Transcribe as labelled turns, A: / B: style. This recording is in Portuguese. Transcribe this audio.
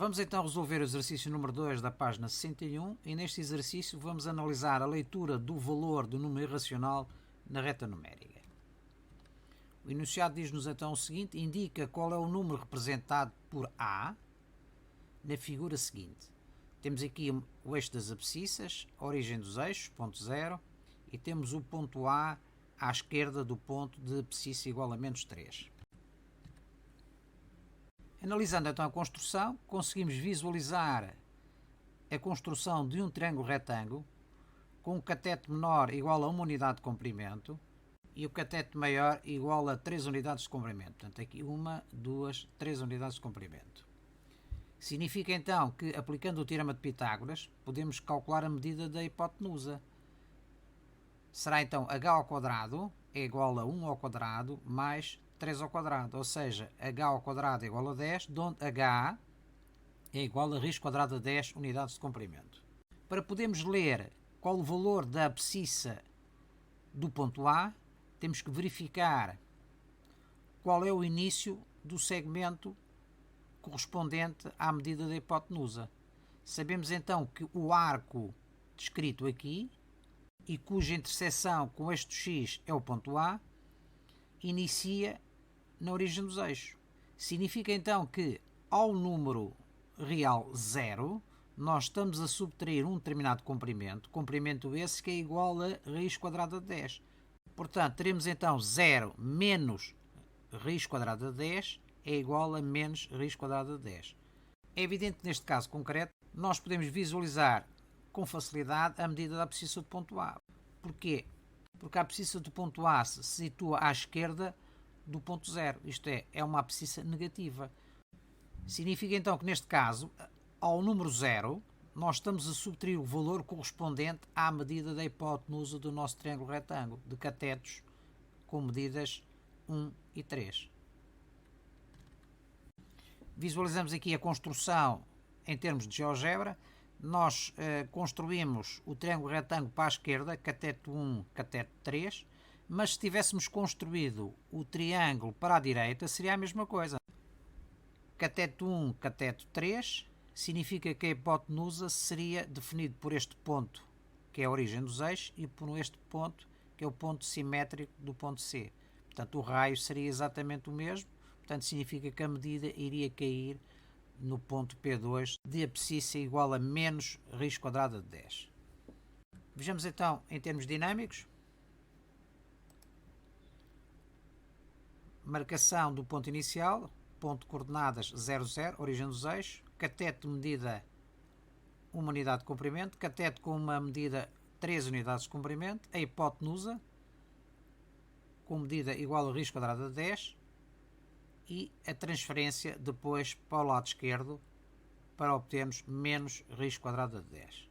A: Vamos então resolver o exercício número 2 da página 61 e neste exercício vamos analisar a leitura do valor do número irracional na reta numérica. O enunciado diz-nos então o seguinte: indica qual é o número representado por A na figura seguinte. Temos aqui o eixo das abscissas, a origem dos eixos, ponto 0, e temos o ponto A à esquerda do ponto de abscissa igual a menos 3. Analisando então a construção, conseguimos visualizar a construção de um triângulo retângulo com um cateto menor igual a 1 unidade de comprimento e o cateto maior igual a 3 unidades de comprimento. Portanto, aqui 1, 2, 3 unidades de comprimento. Significa então que, aplicando o teorema de Pitágoras, podemos calcular a medida da hipotenusa. Será então h ao quadrado é igual a 1 ao quadrado mais 3 ao quadrado, ou seja, h ao quadrado é igual a 10, onde h é igual a raiz quadrada de 10 unidades de comprimento. Para podermos ler qual o valor da abscissa do ponto A, temos que verificar qual é o início do segmento correspondente à medida da hipotenusa. Sabemos então que o arco descrito aqui e cuja interseção com o eixo do X é o ponto A, inicia na origem dos eixos. Significa então que ao número real 0, nós estamos a subtrair um determinado comprimento esse que é igual a raiz quadrada de 10. Portanto, teremos então 0 menos raiz quadrada de 10 é igual a menos raiz quadrada de 10. É evidente que neste caso concreto nós podemos visualizar com facilidade a medida da abscissa do ponto A. Porquê? Porque a abscissa do ponto A se situa à esquerda do ponto 0, isto é uma abscissa negativa. Significa então que neste caso, ao número 0, nós estamos a subtrair o valor correspondente à medida da hipotenusa do nosso triângulo retângulo, de catetos com medidas 1 e 3. Visualizamos aqui a construção em termos de GeoGebra. Nós construímos o triângulo retângulo para a esquerda, cateto 1, cateto 3, mas se tivéssemos construído o triângulo para a direita, seria a mesma coisa. Cateto 1, cateto 3, significa que a hipotenusa seria definida por este ponto, que é a origem dos eixos, e por este ponto, que é o ponto simétrico do ponto C. Portanto, o raio seria exatamente o mesmo. Portanto, significa que a medida iria cair no ponto P2 de abscissa igual a menos raiz quadrada de 10. Vejamos então em termos dinâmicos. Marcação do ponto inicial, ponto de coordenadas 0, 0, origem dos eixos, cateto de medida 1 unidade de comprimento, cateto com uma medida 3 unidades de comprimento, a hipotenusa com medida igual a raiz quadrada de 10, e a transferência depois para o lado esquerdo para obtermos menos raiz quadrada de 10.